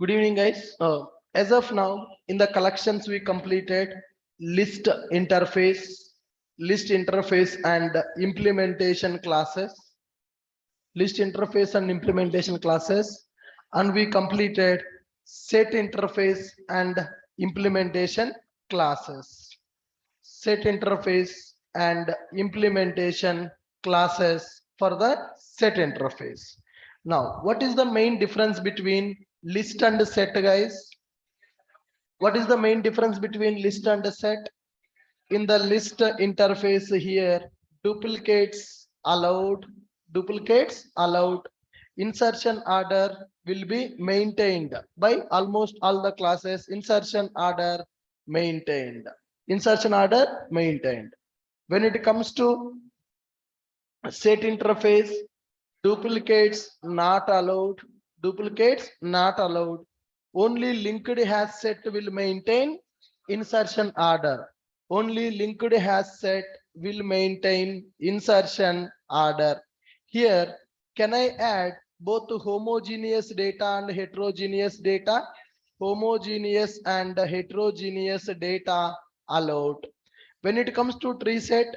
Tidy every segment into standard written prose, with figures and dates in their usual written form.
Good evening, guys. As of now, in the collections we completed list interface, and implementation classes, list interface and implementation classes, and we completed set interface and implementation classes. Set interface and implementation classes for the set interface. Now, what is the main difference between list and set, guys? What is the main difference between list and set? In the list interface here, duplicates allowed, duplicates allowed. Insertion order will be maintained by almost all the classes. Insertion order maintained. Insertion order maintained. When it comes to set interface, duplicates not allowed, duplicates not allowed. Only linked has set will maintain insertion order. Only linked has set will maintain insertion order. Here, can I add both homogeneous data and heterogeneous data? Homogeneous and heterogeneous data allowed. When it comes to tree set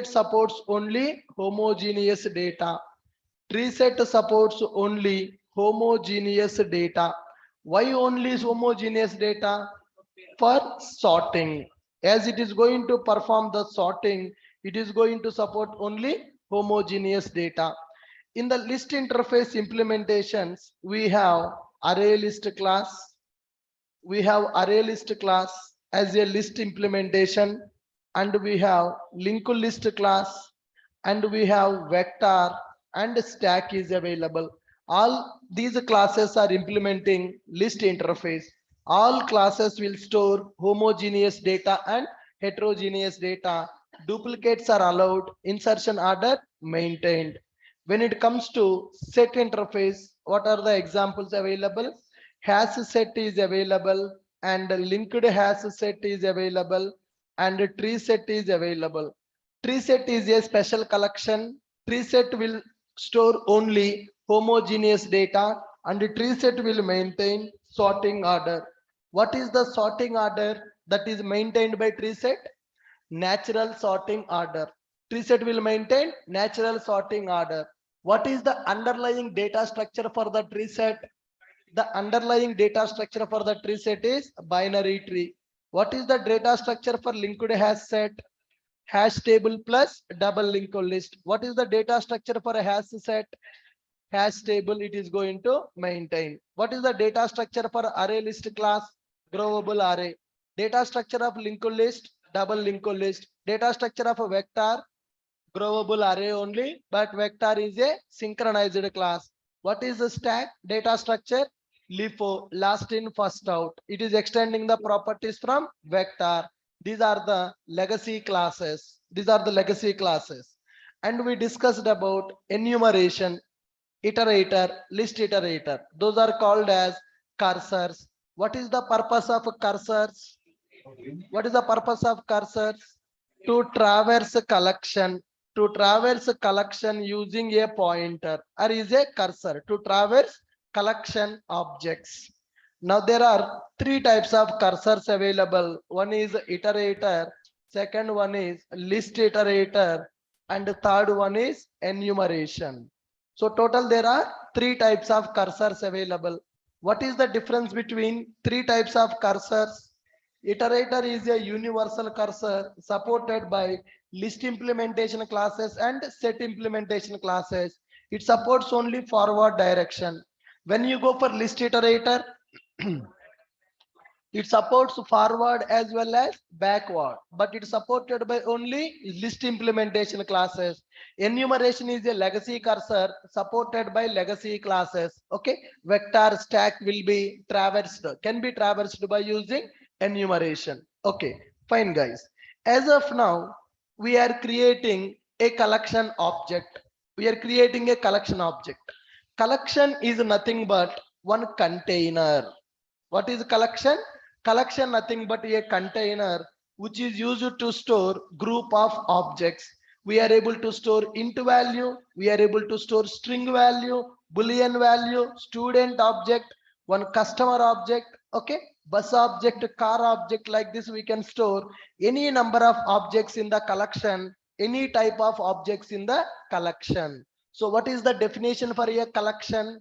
supports only homogeneous data. Tree set supports only homogeneous data. Why only homogeneous data? For sorting. As it is going to perform the sorting, it is going to support only homogeneous data. In the list interface implementations, we have array list class. We have array list class as a list implementation, and we have linked list class, and we have vector and stack is available. All these classes are implementing list interface. All classes will store homogeneous data and heterogeneous data. Duplicates are allowed. Insertion order maintained. When it comes to set interface, what are the examples available? Hash set is available, and linked hash set is available, and tree set is available. Tree set is a special collection. Tree set will store only homogeneous data, and tree set will maintain sorting order. What is the sorting order that is maintained by tree set? Natural sorting order. Tree set will maintain natural sorting order. What is the underlying data structure for the tree set? The underlying data structure for the tree set is binary tree. What is the data structure for linked hash set? Hash table plus double linked list. What is the data structure for a hash set? Hash table it is going to maintain. What is the data structure for array list class? Growable array. Data structure of linked list, double linked list. Data structure of a vector, growable array only, but vector is a synchronized class. What is the stack? Data structure, LIFO, last in first out. It is extending the properties from vector. These are the legacy classes. These are the legacy classes. And we discussed about enumeration, iterator, list iterator. Those are called as cursors. What is the purpose of cursors? What is the purpose of cursors? To traverse collection. To traverse collection using a pointer or is a cursor to traverse collection objects. Now there are three types of cursors available. One is iterator, second one is list iterator, and the third one is enumeration. So total there are three types of cursors available. What is the difference between three types of cursors? Iterator is a universal cursor supported by list implementation classes and set implementation classes. It supports only forward direction. When you go for list iterator, it supports forward as well as backward, but it's supported by only list implementation classes. Enumeration is a legacy cursor supported by legacy classes. Okay, vector stack will be traversed, can be traversed by using enumeration. Okay, fine guys. As of now, we are creating a collection object. We are creating a collection object. Collection is nothing but one container. What is collection? Collection nothing but a container which is used to store group of objects. We are able to store int value, we are able to store string value, boolean value, student object, one customer object, okay, bus object, car object. Like this we can store any number of objects in the collection, any type of objects in the collection. So what is the definition for a collection?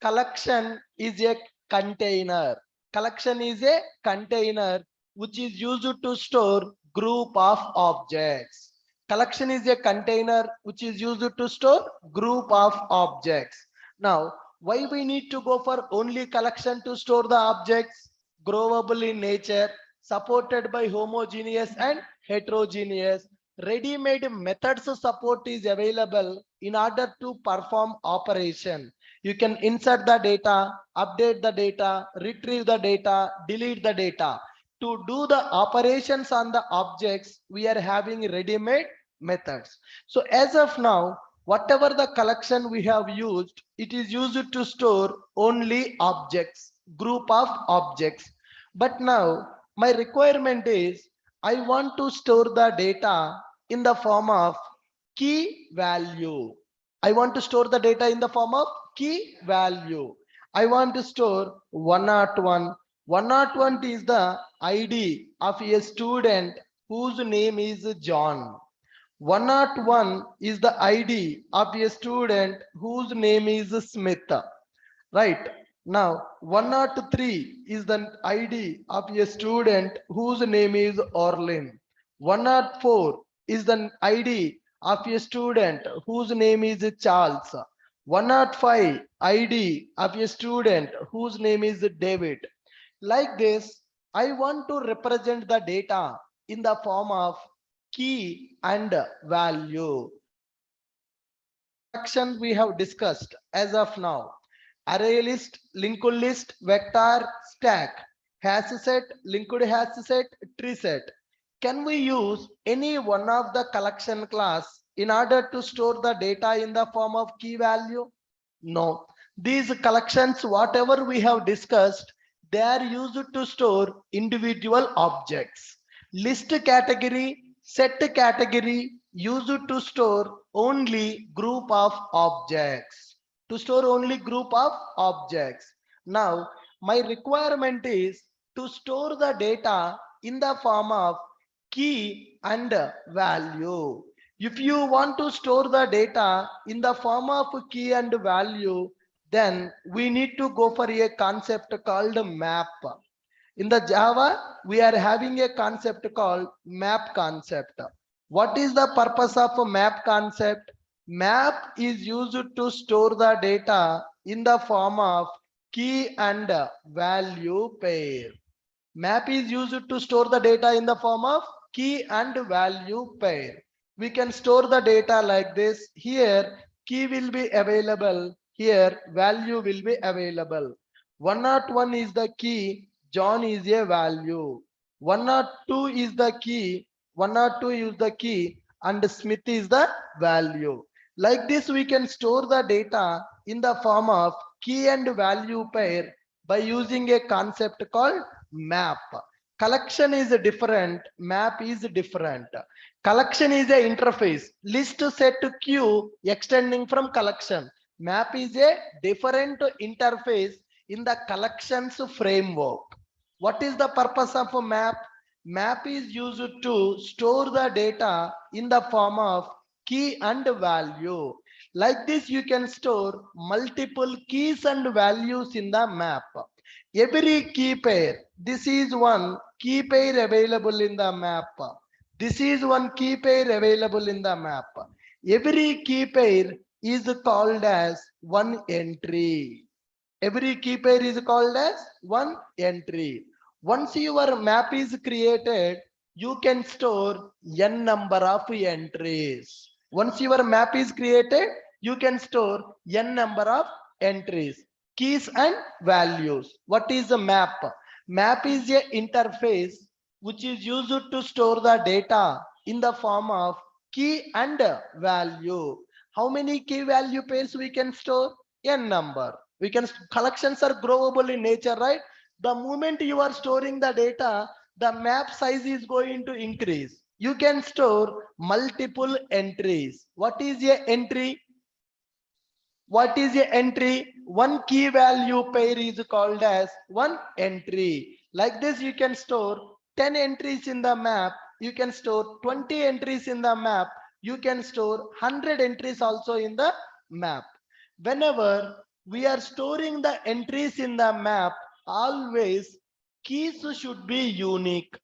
Collection is a container. Collection is a container which is used to store group of objects. Collection is a container which is used to store group of objects. Now, why we need to go for only collection to store the objects? Growable in nature, supported by homogeneous and heterogeneous. Ready-made methods support is available in order to perform operation. You can insert the data, update the data, retrieve the data, delete the data. To do the operations on the objects, we are having ready-made methods. So as of now, whatever the collection we have used, it is used to store only objects, group of objects. But now my requirement is I want to store the data in the form of key value. I want to store the data in the form of key value. I want to store 101. 101 is the ID of a student whose name is John. 101 is the ID of a student whose name is Smith. Right. Now, 103 is the ID of a student whose name is Orlin. 104 is the ID of a student whose name is Charles. 105 ID of a student whose name is David. Like this, I want to represent the data in the form of key and value. Action we have discussed as of now: array list, linked list, vector, stack, hash set, linked hash set, tree set. Can we use any one of the collection class in order to store the data in the form of key value? No. These collections, whatever we have discussed, they are used to store individual objects. List category, set category, used to store only group of objects. To store only group of objects. Now, my requirement is to store the data in the form of key and value. If you want to store the data in the form of key and value, then we need to go for a concept called map. In the Java, we are having a concept called map concept. What is the purpose of a map concept? Map is used to store the data in the form of key and value pair. Map is used to store the data in the form of key and value pair. We can store the data like this. Here, key will be available. Here, value will be available. 101 is the key. John is a value. 102 is the key. 102 is the key. And Smith is the value. Like this, we can store the data in the form of key and value pair by using a concept called map. Collection is different, map is different. Collection is a interface, list set queue extending from collection. Map is a different interface in the collections framework. What is the purpose of a map? Map is used to store the data in the form of key and value. Like this, you can store multiple keys and values in the map. Every key pair, this is one key pair available in the map. This is one key pair available in the map. Every key pair is called as one entry. Every key pair is called as one entry. Once your map is created, you can store n number of entries. Once your map is created, you can store n number of entries, keys and values. What is a map? Map is a interface which is used to store the data in the form of key and value. How many key value pairs we can store? N number. We can, collections are growable in nature, right? The moment you are storing the data, the map size is going to increase. You can store multiple entries. What is a entry? What is a entry? One key value pair is called as one entry. Like this, you can store 10 entries in the map. You can store 20 entries in the map. You can store 100 entries also in the map. Whenever we are storing the entries in the map, always keys should be unique.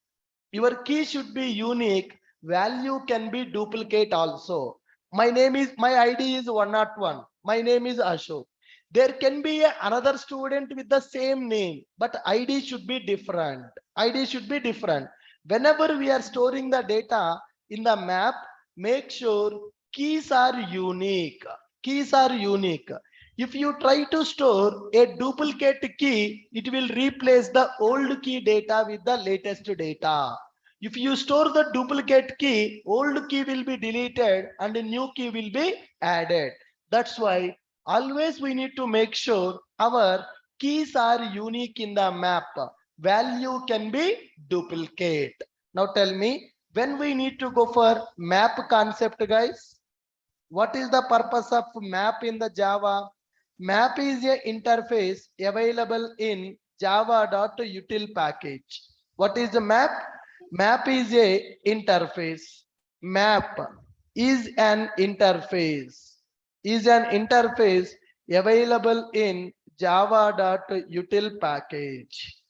Your key should be unique. Value can be duplicate also. My ID is 101. My name is Ashok. There can be another student with the same name, but ID should be different. ID should be different. Whenever we are storing the data in the map, make sure keys are unique. Keys are unique. If you try to store a duplicate key, it will replace the old key data with the latest data. If you store the duplicate key, old key will be deleted and a new key will be added. That's why always we need to make sure our keys are unique in the map. Value can be duplicate. Now tell me, when we need to go for map concept, guys, what is the purpose of map in the Java? Map is a interface available in java.util package. What is the map? Map is a interface. Map is an interface. Is an interface available in java.util package.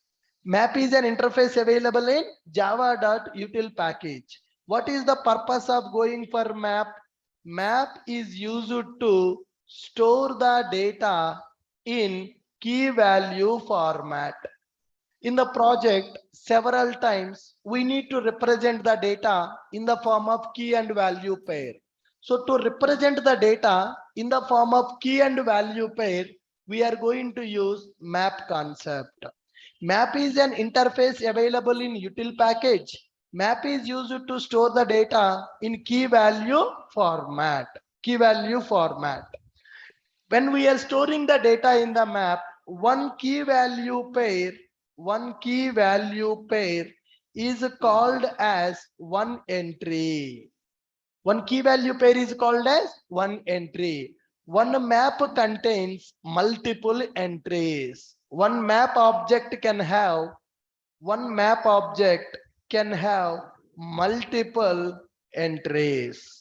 Map is an interface available in java.util package. What is the purpose of going for map? Map is used to store the data in key value format. In the project, several times we need to represent the data in the form of key and value pair. So to represent the data in the form of key and value pair, we are going to use map concept. Map is an interface available in util package. Map is used to store the data in key value format. Key value format. When we are storing the data in the map, one key value pair is called as one entry. One key value pair is called as one entry. One map contains multiple entries. One map object can have multiple entries.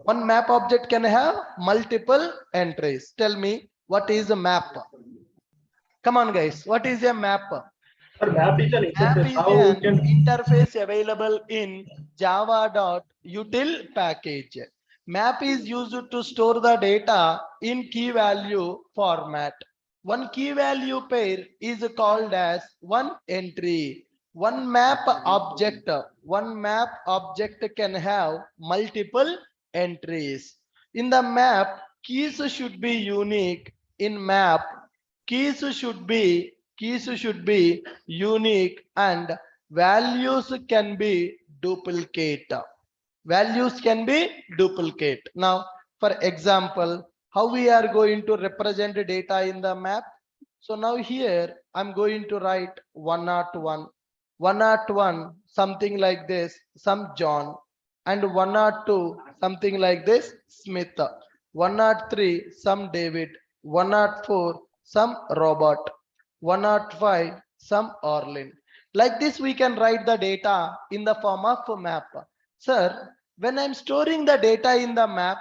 One map object can have multiple entries. Tell me, what is a map? Come on, guys. What is a map? Our map is an Map interface. is How we an can interface available in java.util package. Map is used to store the data in key value format. One key value pair is called as one entry. One map object can have multiple entries. In the map, keys should be unique. In map, keys should be unique and values can be duplicate. Values can be duplicate. Now, for example, how we are going to represent data in the map? So now here I'm going to write 101, 101 something like this, some John, and 102 something like this, Smith, 103 some David, 104 some Robert, 105 some Orlin. Like this we can write the data in the form of a map. Sir, when I'm storing the data in the map,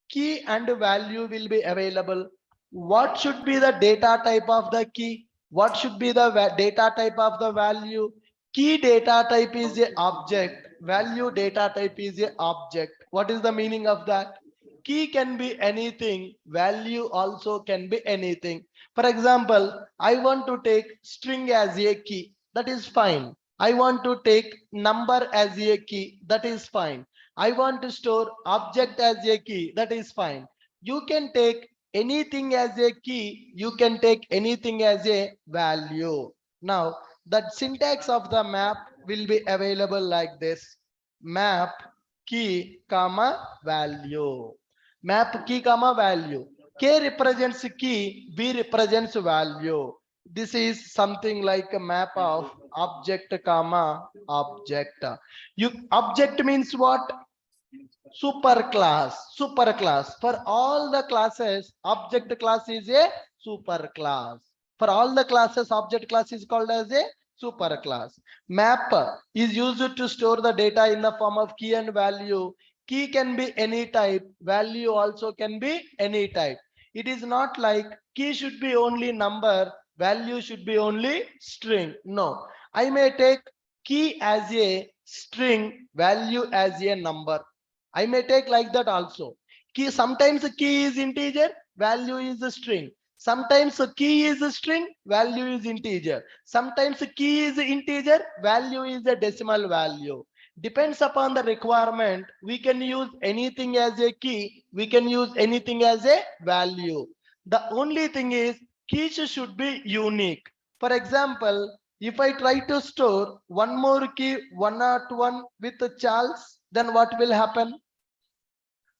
key and value will be available. What should be the data type of the key? What should be the data type of the value? Key data type is a object. Value data type is a object. What is the meaning of that? Key can be anything. Value also can be anything. For example, I want to take string as a key. That is fine. I want to take number as a key. That is fine. I want to store object as a key. That is fine. You can take anything as a key. You can take anything as a value. Now, the syntax of the map will be available like this. Map key comma value. Map key comma value. K represents key, B represents value. This is something like a map of object comma object. You object means what? Superclass. Superclass. For all the classes, object class is a superclass. For all the classes, object class is called as a superclass. Map is used to store the data in the form of key and value. Key can be any type, value also can be any type. It is not like key should be only number, value should be only string. No, I may take key as a string, value as a number. I may take like that also. Key, sometimes key is integer, value is a string. Sometimes key is a string, value is integer. Sometimes key is integer, value is a decimal value. Depends upon the requirement. We can use anything as a key. We can use anything as a value. The only thing is keys should be unique. For example, if I try to store one more key 101 with Charles, then what will happen?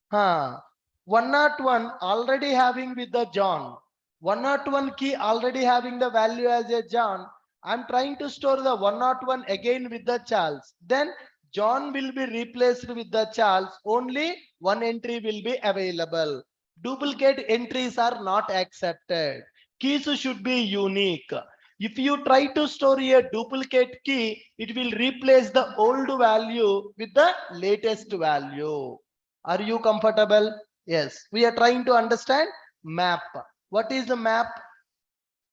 101 already having with the John. 101 key already having the value as a John. I'm trying to store the 101 again with the Charles. Then John will be replaced with the Charles. Only one entry will be available. Duplicate entries are not accepted. Keys should be unique. If you try to store a duplicate key, it will replace the old value with the latest value. Are you comfortable? Yes. We are trying to understand map. What is a map?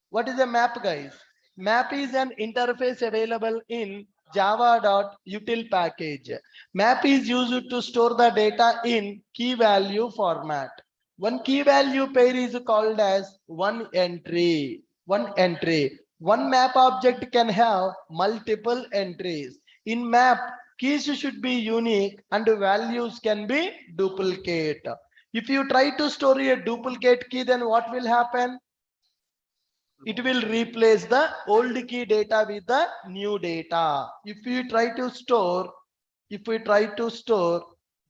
What is a map, guys? Map is an interface available in java.util package. Map is used to store the data in key value format. One key value pair is called as one entry. One entry. One map object can have multiple entries. In map, keys should be unique and values can be duplicate. If you try to store a duplicate key, then what will happen? It will replace the old key data with the new data. If we try to store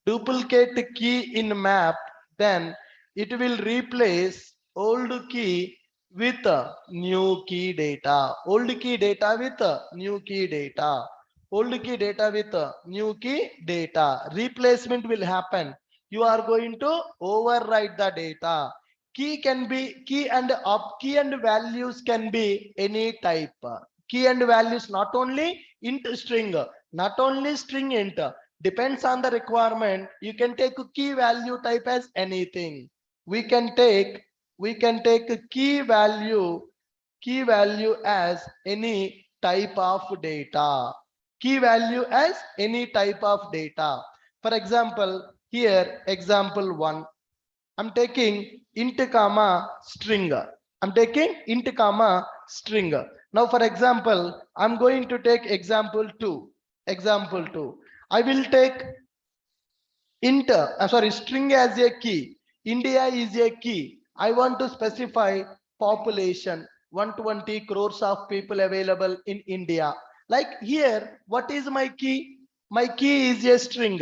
duplicate key in map, then it will replace old key with new key data. Old key data with new key data. Old key data with new key data. Replacement will happen. You are going to overwrite the data. Key and values can be any type. Key and values not only int string, not only string int. Depends on the requirement. You can take a key value type as anything. We can take a key value as any type of data. Key value as any type of data. For example, here example 1. I'm taking int comma string. I'm taking int comma string. Now, for example, I'm going to take example 2. Example 2. I will take string as a key. India is a key. I want to specify population 120 crores of people available in India. Like here, what is my key? My key is a string.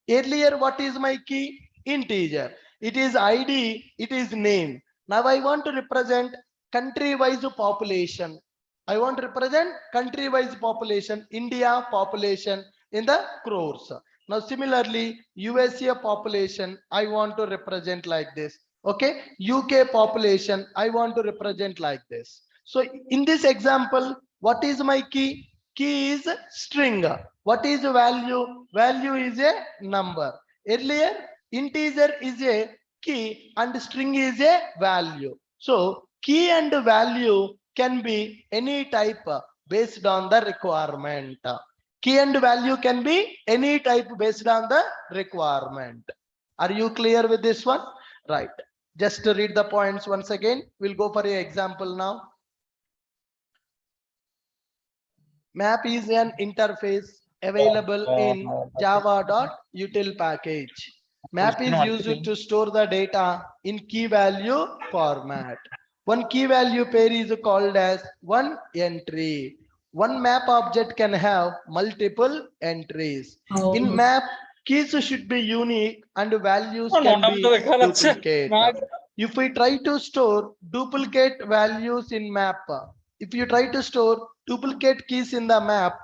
Earlier, what is my key? Integer. It is ID, it is name. Now I want to represent country-wise population. I want to represent country-wise population, India population in the crores. Now, similarly, USA population, I want to represent like this. Okay, UK population, I want to represent like this. So, in this example, what is my key? Key is string. What is value? Value is a number. Earlier, integer is a key and string is a value. So, key and value can be any type based on the requirement. Key and value can be any type based on the requirement. Are you clear with this one? Right. Just to read the points once again. We'll go for an example now. Map is an interface available in java.util package. Map is used to store the data in key value format. One key value pair is called as one entry. One map object can have multiple entries. In map, keys should be unique and values can be duplicate. If we try to store duplicate values in map, if you try to store duplicate keys in the map,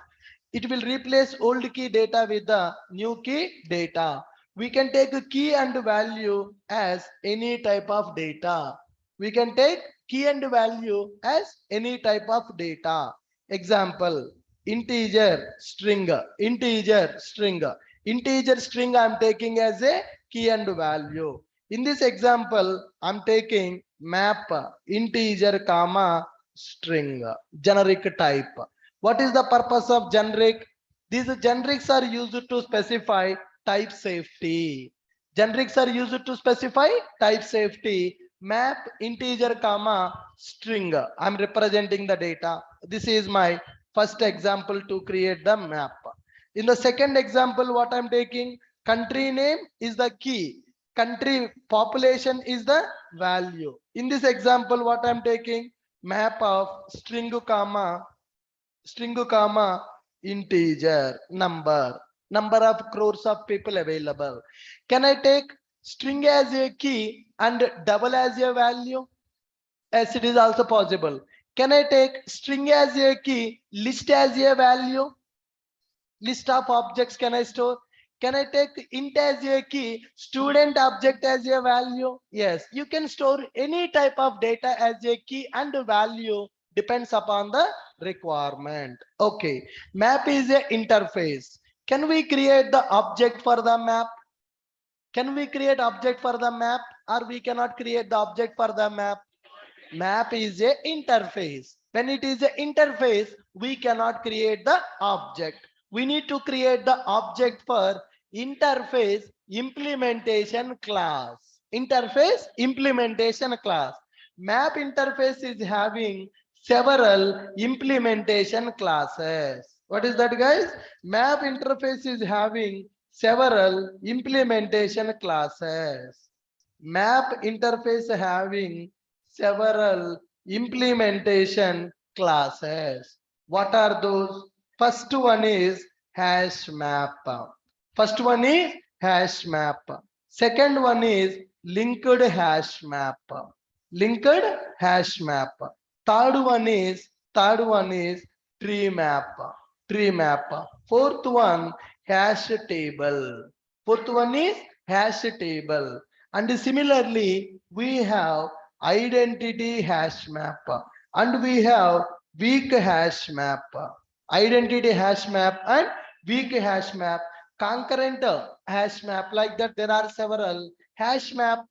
it will replace old key data with the new key data. We can take a key and value as any type of data. We can take key and value as any type of data. Example, integer string, integer string. Integer string I'm taking as a key and value. In this example, I'm taking map integer comma string, generic type. What is the purpose of generic? These generics are used to specify type safety. Generics are used to specify type safety. Map integer comma string. I'm representing the data. This is my first example to create the map. In the second example, what I'm taking, country name is the key. Country population is the value. In this example, what I'm taking, map of string comma integer number of crores of people available. Can I take string as a key and double as a value? Yes, it is also possible. Can I take string as a key, list as a value? List of objects can I store? Can I take int as a key, student object as a value? Yes, you can store any type of data as a key and value, depends upon the requirement. Okay, map is a interface. Can we create the object for the map? Can we create object for the map, or we cannot create the object for the map? Map is a interface. When it is an interface, we cannot create the object. We need to create the object for interface implementation class. Interface implementation class. Map interface is having several implementation classes. What is that, guys? Map interface is having several implementation classes. Map interface having several implementation classes. What are those? First one is hash map. First one is hash map. Second one is linked hash map. Linked hash map. Third one is tree map. Tree map. Fourth one, hash table. Fourth one is hash table. And similarly, we have identity hash map and we have weak hash map. Identity hash map and weak hash map. Concurrent hash map, like that there are several hash map,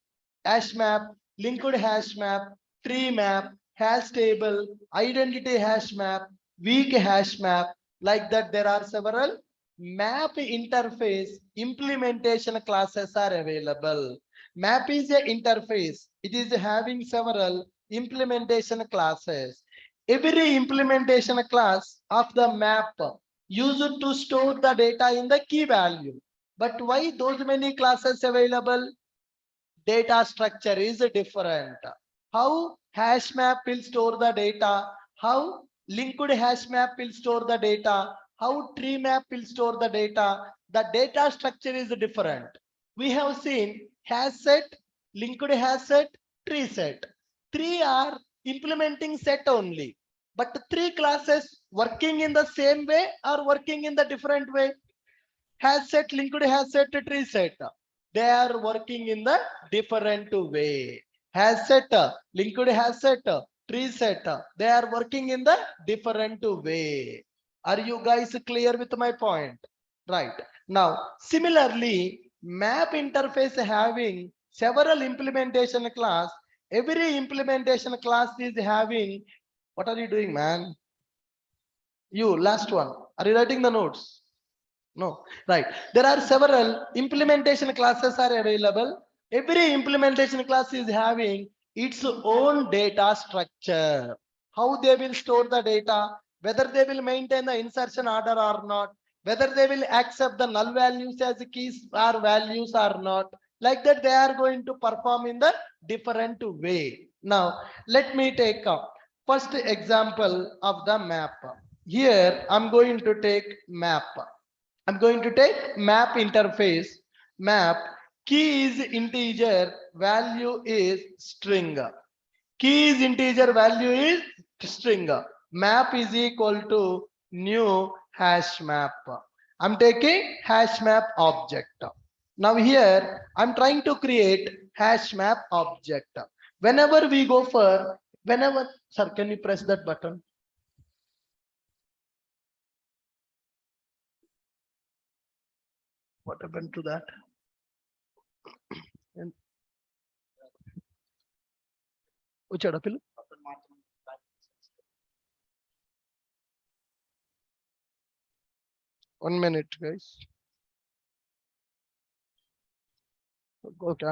linked hash map, tree map, hash table, identity hash map, weak hash map. Like that there are several map interface implementation classes are available. Map is an interface. It is having several implementation classes. Every implementation class of the map used to store the data in the key value. But why those many classes available? Data structure is different. How hash map will store the data? How linked hash map will store the data? How tree map will store the data? The data structure is different. We have seen hash set, linked hash set, tree set. Three are implementing set only. But three classes working in the same way or working in the different way? Hash set, linked hash set, tree set. They are working in the different way. Hash set, linked hash set, tree set. They are working in the different way. Are you guys clear with my point? Right. Now, similarly, map interface having several implementation class. Every implementation class is having, what are you doing, man? You, last one. Are you writing the notes? No, right. There are several implementation classes are available. Every implementation class is having its own data structure. How they will store the data, whether they will maintain the insertion order or not, whether they will accept the null values as keys or values or not. Like that, they are going to perform in the different way. Now, let me take up first example of the map. Here, I'm going to take map. I'm going to take map interface. Map, key is integer, value is string. Key is integer, value is string. Map is equal to new hash map. I'm taking hash map object. Now here I'm trying to create hash map object. Whenever we go for, sir, can you press that button? What happened to that? Uchada pill. 1 minute, guys. Okay.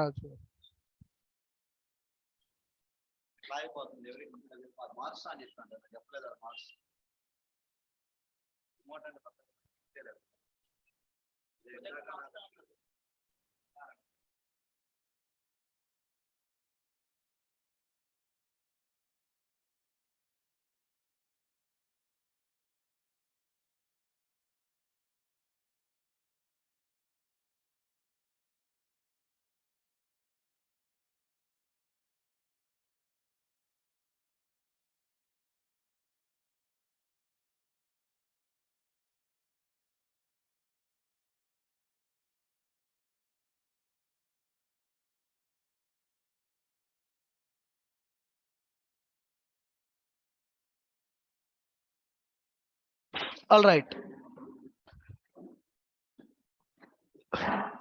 All right.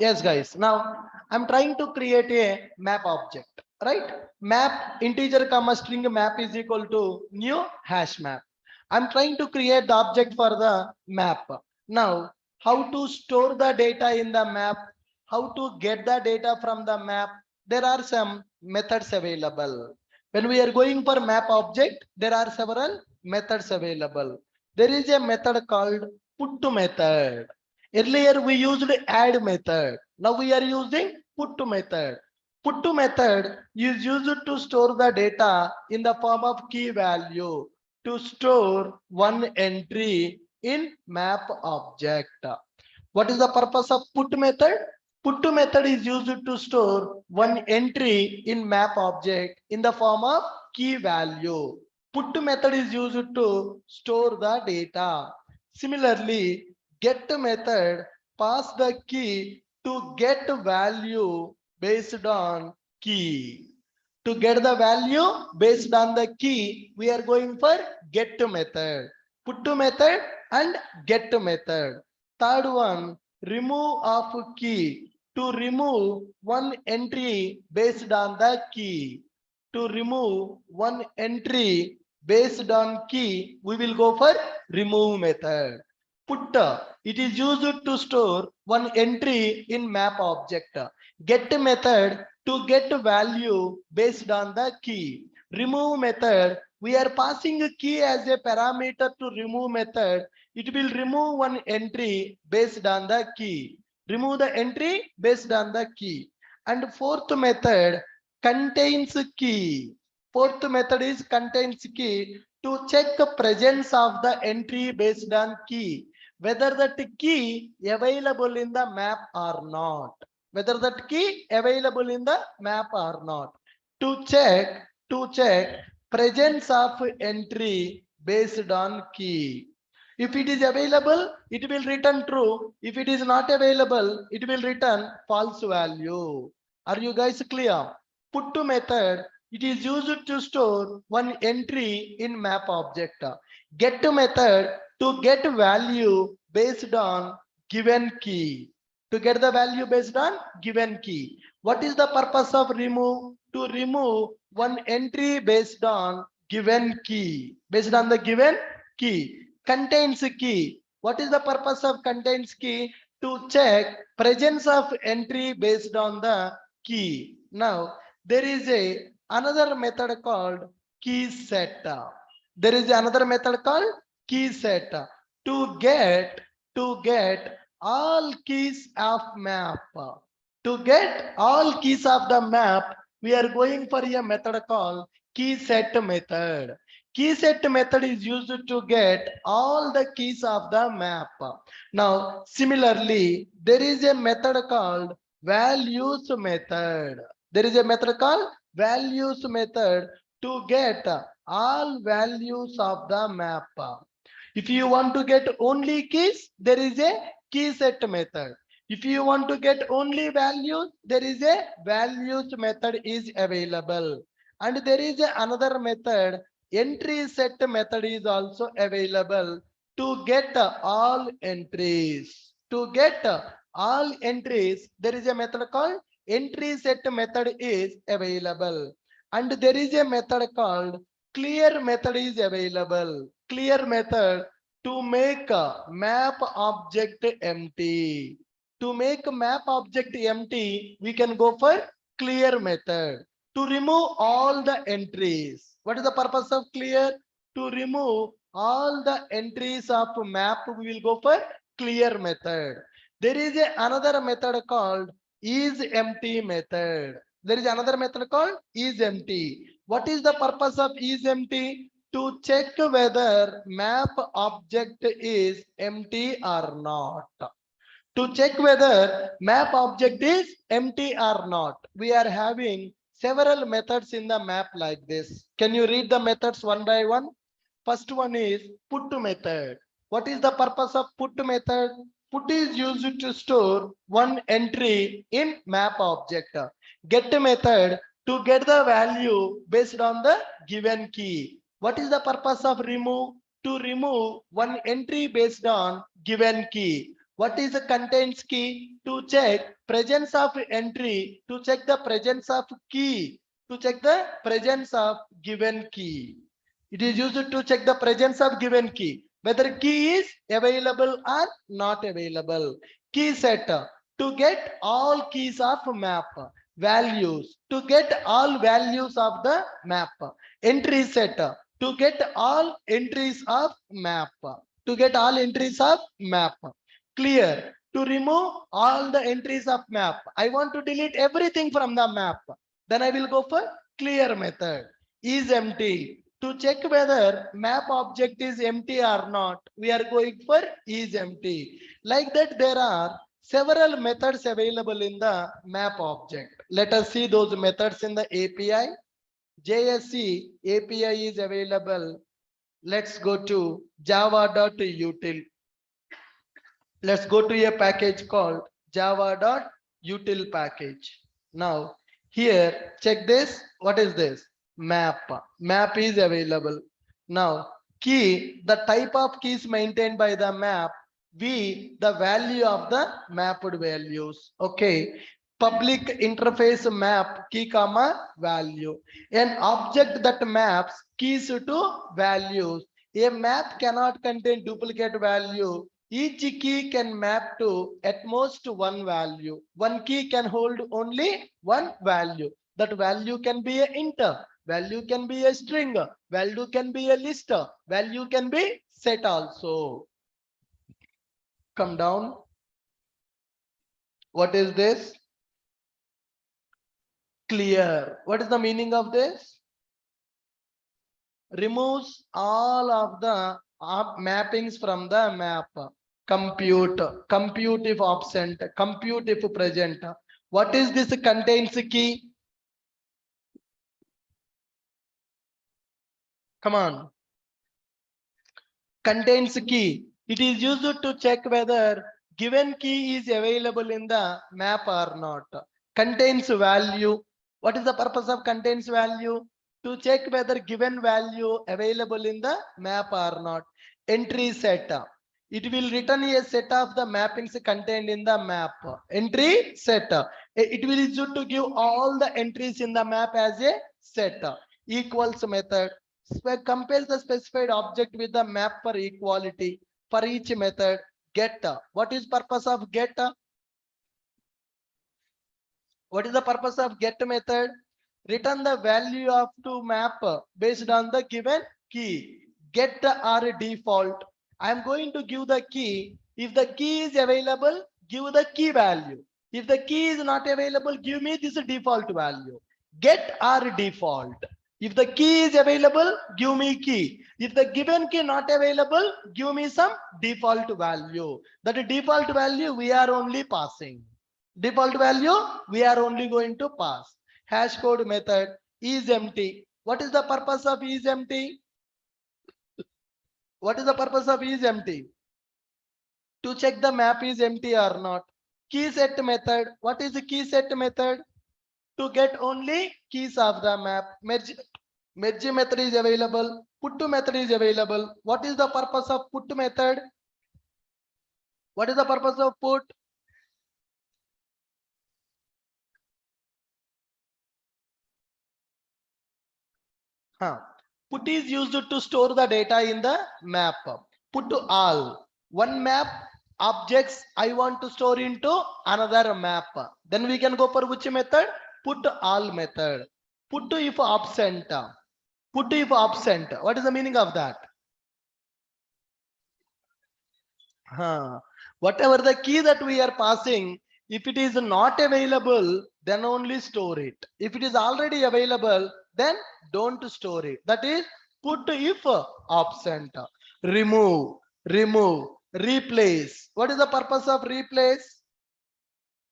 Yes, guys. Now I'm trying to create a map object, right? Map integer comma string map is equal to new hash map. I'm trying to create the object for the map. Now, how to store the data in the map? How to get the data from the map? There are some methods available. When we are going for map object, there are several methods available. There is a method called put to method. Earlier we used add method. Now we are using put to method. Put to method is used to store the data in the form of key value to store one entry in map object. What is the purpose of put method? Put to method is used to store one entry in map object in the form of key value. Put to method is used to store the data. Similarly, get method pass the key to get value based on key. To get the value based on the key, we are going for get method. Put to method and get method. Third one, remove of key. To remove one entry based on the key. To remove one entry based on key, we will go for remove method. Put, it is used to store one entry in map object. Get method to get value based on the key. Remove method, we are passing a key as a parameter to remove method. It will remove one entry based on the key. Remove the entry based on the key. And fourth method contains key. Fourth method is contains key to check the presence of the entry based on key, whether that key available in the map or not. Whether that key available in the map or not. To check presence of entry based on key. If it is available, it will return true. If it is not available, it will return false value. Are you guys clear? Put to method, it is used to store one entry in map object. Get to method to get value based on given key. To get the value based on given key. What is the purpose of remove? To remove one entry based on given key. Based on the given key. Contains key. What is the purpose of contains key? To check presence of entry based on the key. Now there is another method called key set. There is another method called key set. To get all keys of map. To get all keys of the map, we are going for a method called key set method. Key set method is used to get all the keys of the map. Now, similarly, there is a method called values method. There is a method called values method to get all values of the map. If you want to get only keys, there is a key set method. If you want to get only values, there is a values method is available. And there is another method, entry set method is also available to get all entries. To get all entries, there is a method called entry set method is available. And there is a method called clear method is available. Clear method to make a map object empty. To make a map object empty, we can go for clear method. To remove all the entries. What is the purpose of clear? To remove all the entries of map, we will go for clear method. There is another method called is empty method. There is another method called is empty. What is the purpose of is empty? To check whether map object is empty or not. To check whether map object is empty or not. We are having several methods in the map like this. Can you read the methods one by one? First one is put method. What is the purpose of put method? Put is used to store one entry in map object. Get method to get the value based on the given key. What is the purpose of remove? To remove one entry based on given key. What is the contains key? To check presence of entry, to check the presence of key, to check the presence of given key. It is used to check the presence of given key, whether key is available or not available. Key set to get all keys of map. Values to get all values of the map. Entry set to get all entries of map. To get all entries of map. Clear to remove all the entries of map. I want to delete everything from the map. Then I will go for clear method. Is empty. To check whether map object is empty or not, we are going for is empty. Like that, there are several methods available in the map object. Let us see those methods in the API. JSC API is available. Let's go to java.util. Let's go to a package called java.util package. Now, here, check this. What is this? Map. Map is available. Now, key, the type of keys maintained by the map, V, the value of the mapped values. Okay. Public interface map key comma value. An object that maps keys to values. A map cannot contain duplicate value. Each key can map to at most one value. One key can hold only one value. That value can be an int, value can be a string, value can be a list, value can be set also. Come down. What is this? Clear. What is the meaning of this? Removes all of the mappings from the map. Compute if absent, compute if present. What is this contains key? Come on. Contains key. It is used to check whether given key is available in the map or not. Contains value. What is the purpose of contains value? To check whether given value available in the map or not. Entry set. It will return a set of the mappings contained in the map. Entry set. It will use to give all the entries in the map as a set. Equals method. Compare the specified object with the map for equality. For each method, get. What is purpose of get? What is the purpose of get method? Return the value of to map based on the given key. Get or default. I am going to give the key. If the key is available, give the key value. If the key is not available, give me this default value. Get or default. If the key is available, give me key. If the given key not available, give me some default value. That default value we are only passing. Default value we are only going to pass. Hash code method is empty. What is the purpose of is empty? What is the purpose of is empty? To check the map is empty or not. key set method. What is the key set method? To get only keys of the map. Merge method is available. Put to method is available. What is the purpose of put method? What is the purpose of put? Put is used to store the data in the map. Put to all. One map objects I want to store into another map. Then we can go for which method? Put all method. Put to if absent. Put to if absent. What is the meaning of that? Whatever the key that we are passing, if it is not available, then only store it. If it is already available, then don't store it. That is put if absent. Remove, replace. What is the purpose of replace?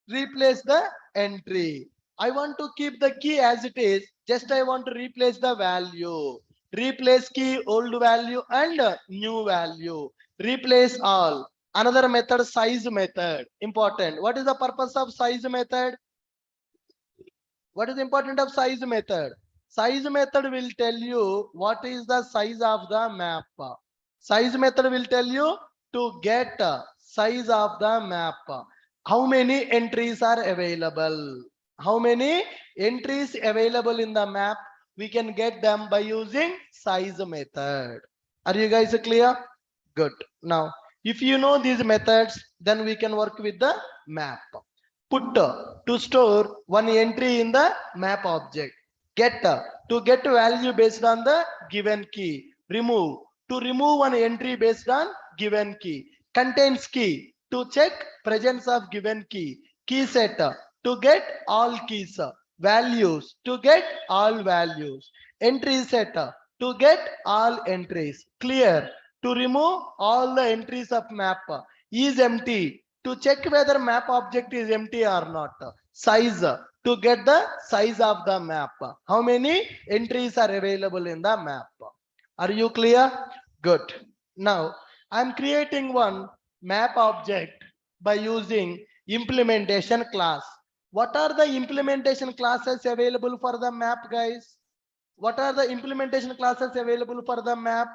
Replace the entry. I want to keep the key as it is. Just I want to replace the value. Replace key, old value and new value. Replace all. Another method, size method. Important. What is the purpose of size method? What is important of size method? Size method will tell you what is the size of the map. Size method will tell you to get size of the map. How many entries are available? How many entries available in the map? We can get them by using size method. Are you guys clear? Good. Now, if you know these methods, then we can work with the map. Put to store one entry in the map object. Get to get value based on the given key. Remove to remove one entry based on given key. Contains key to check presence of given key. Key set to get all keys. Values to get all values. Entry set to get all entries. Clear to remove all the entries of map. Is empty to check whether map object is empty or not. Size to get the size of the map. How many entries are available in the map? Are you clear? Good. Now I'm creating one map object by using implementation class. What are the implementation classes available for the map, guys? What are the implementation classes available for the map?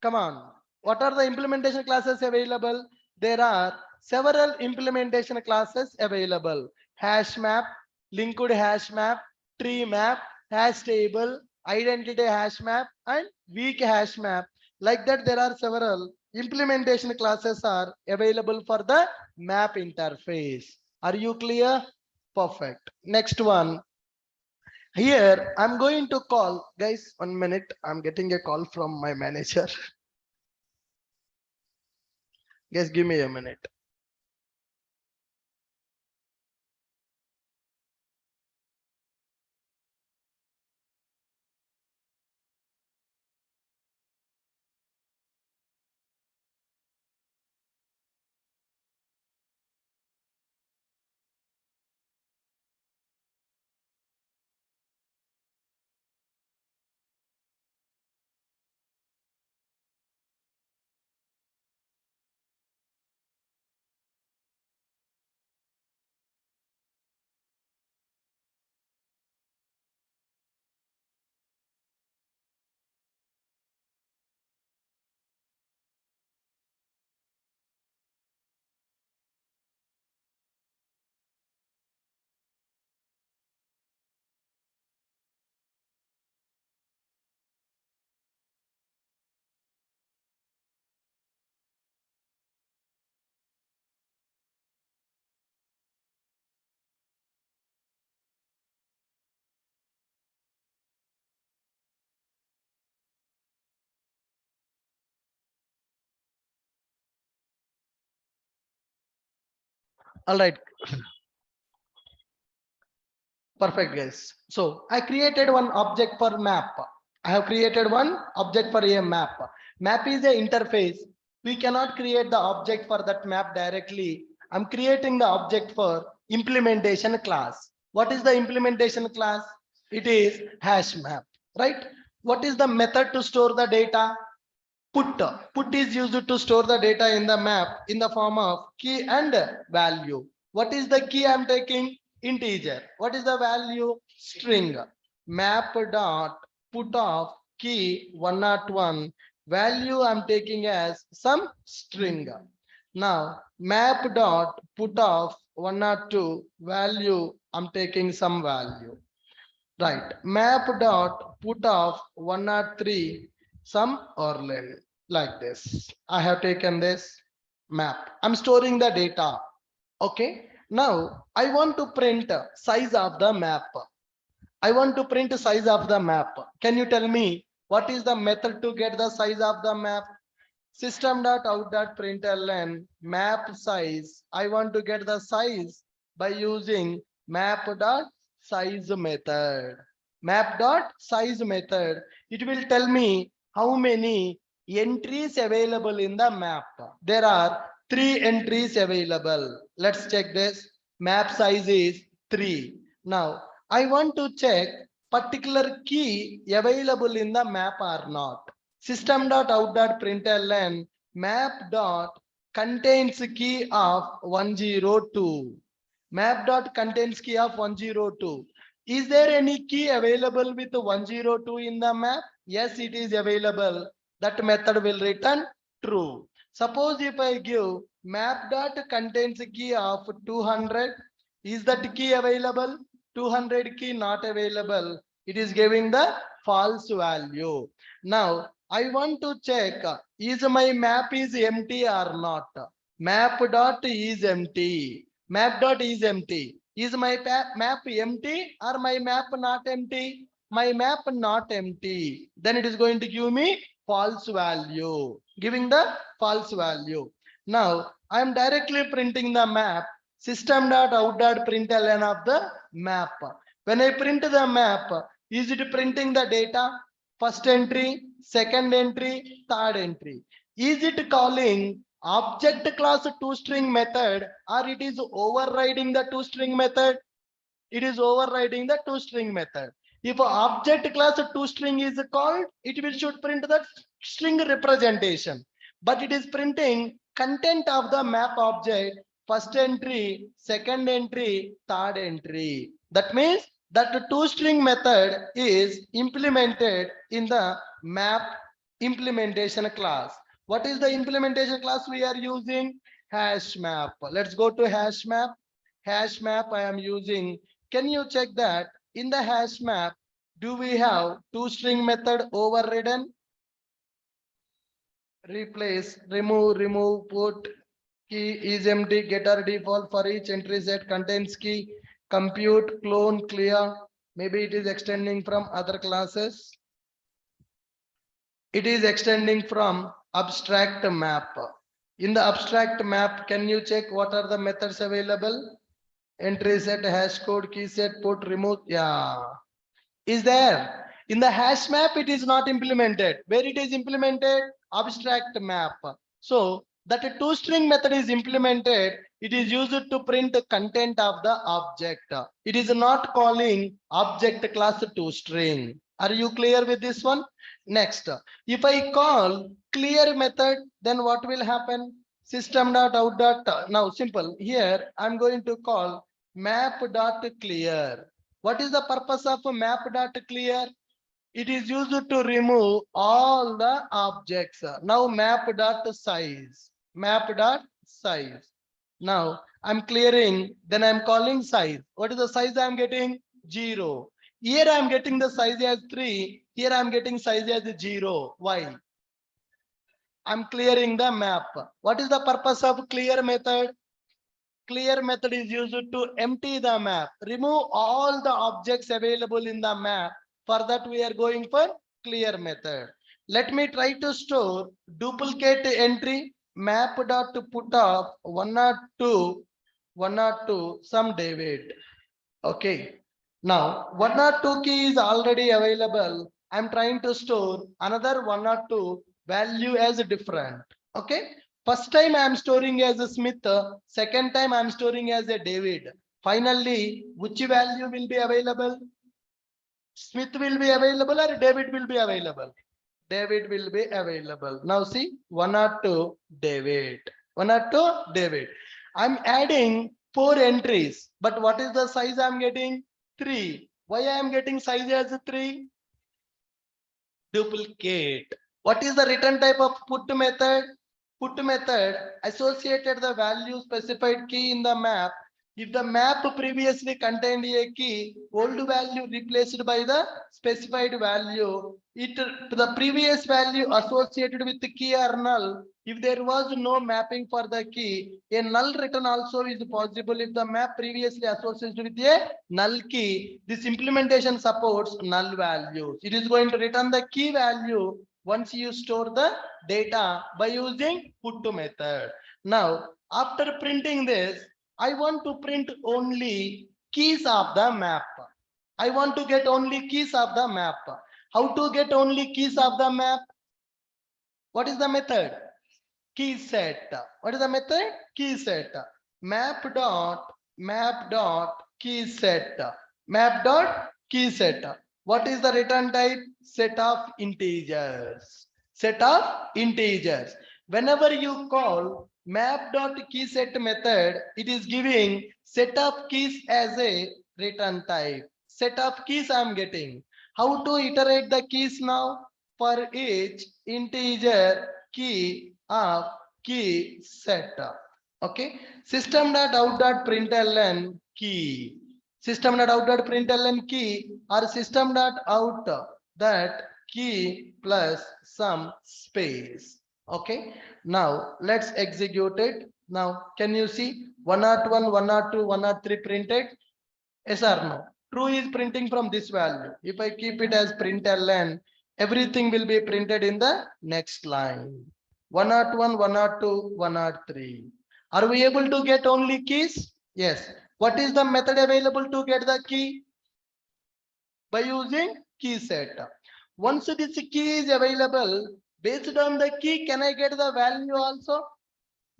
Come on. What are the implementation classes available? There are several implementation classes available. Hash map, linked hash map, tree map, hash table, identity hash map, and weak hash map. Like that, there are several implementation classes are available for the map interface. Are you clear? Perfect. Next one. Here, I'm going to call, guys, 1 minute. I'm getting a call from my manager. Guys, give me a minute. All right. Perfect, guys. So I created one object for map. I have created one object for a map. Map is a interface. We cannot create the object for that map directly. I'm creating the object for implementation class. What is the implementation class? It is hash map, right? What is the method to store the data? Put is used to store the data in the map in the form of key and value. What is the key I'm taking? Integer. What is the value? String. Map dot put of key 101. Value I'm taking as some string. Now map dot put of 102. Value I'm taking some value. Right. Map dot put of 103 some Orlen like this. I have taken this map. I'm storing the data. Okay. Now I want to print size of the map. I want to print size of the map. Can you tell me what is the method to get the size of the map? System.out.println map size. I want to get the size by using map.size method. Map.size method. It will tell me how many entries available in the map. There are 3 entries available. Let's check this. Map size is 3. Now I want to check particular key available in the map or not. System.out.println map dot contains key of 102. Map dot contains key of 102. Is there any key available with 102 in the map? Yes, it is available. That method will return true. Suppose if I give map dot contains key of 200, is that key available? 200 key not available. It is giving the false value. Now I want to check is my map is empty or not. Map dot is empty. Map dot is empty. Is my map empty or my map not empty? My map not empty. Then it is going to give me false value. Giving the false value. Now I am directly printing the map. System.out.println of the map. When I print the map, is it printing the data? First entry, second entry, third entry. Is it calling object class toString method or it is overriding the toString method? It is overriding the toString method. If object class toString is called, it will should print the string representation. But it is printing content of the map object, first entry, second entry, third entry. That means that the toString method is implemented in the map implementation class. What is the implementation class we are using? Hash map. Let's go to hash map. Hash map I am using. Can you check that in the hash map, do we have toString method overridden? Replace, remove, put, key is empty, getter default for each entry set contains key, compute, clone, clear. Maybe it is extending from other classes. It is extending from abstract map. In the abstract map, can you check what are the methods available? Entry set, hash code, key set, put, remove. Yeah. Is there. In the hash map, it is not implemented. Where it is implemented? Abstract map. So that a toString method is implemented, it is used to print the content of the object. It is not calling object class toString. Are you clear with this one? Next, if I call clear method, then what will happen? System.out. Now simple. Here I'm going to call map.clear. What is the purpose of map.clear? It is used to remove all the objects. Now map.size. Map.size. Now I'm clearing, then I'm calling size. What is the size I'm getting? 0. Here I'm getting the size as 3. Here I'm getting size as 0. Why? I'm clearing the map. What is the purpose of clear method? Clear method is used to empty the map, remove all the objects available in the map. For that we are going for clear method. Let me try to store duplicate entry map dot to put off 102 some David. Okay. Now 102 key is already available. I'm trying to store another 102 value as different. Okay. First time I am storing as a Smith, second time I am storing as a David. Finally, which value will be available? Smith will be available or David will be available? David will be available. Now see, 1 or 2, David. 1 or 2, David. I'm adding 4 entries, but what is the size I'm getting? 3. Why I am getting size as 3? Duplicate. What is the return type of put method? Put method associated the value specified key in the map. If the map previously contained a key, old value replaced by the specified value, the previous value associated with the key are null. If there was no mapping for the key, a null return also is possible if the map previously associated with a null key. This implementation supports null values. It is going to return the key value once you store the data by using put method. Now, after printing this, I want to print only keys of the map. I want to get only keys of the map. How to get only keys of the map? What is the method? Key set. What is the method? Key set. Map dot key set. Map dot key set. What is the return type? Set of integers. Set of integers. Whenever you call map dot key set method, it is giving set of keys as a return type. Set of keys I am getting. How to iterate the keys now? For each integer key of key set. Okay. System.out.println key. System.out.println key or system.out that key plus some space. Okay. Now let's execute it. Now can you see 101, 102, 103 printed? Yes or no? True is printing from this value. If I keep it as println, everything will be printed in the next line. 101, 102, 103. Are we able to get only keys? Yes. What is the method available to get the key? By using key set. Once this key is available, based on the key, can I get the value also?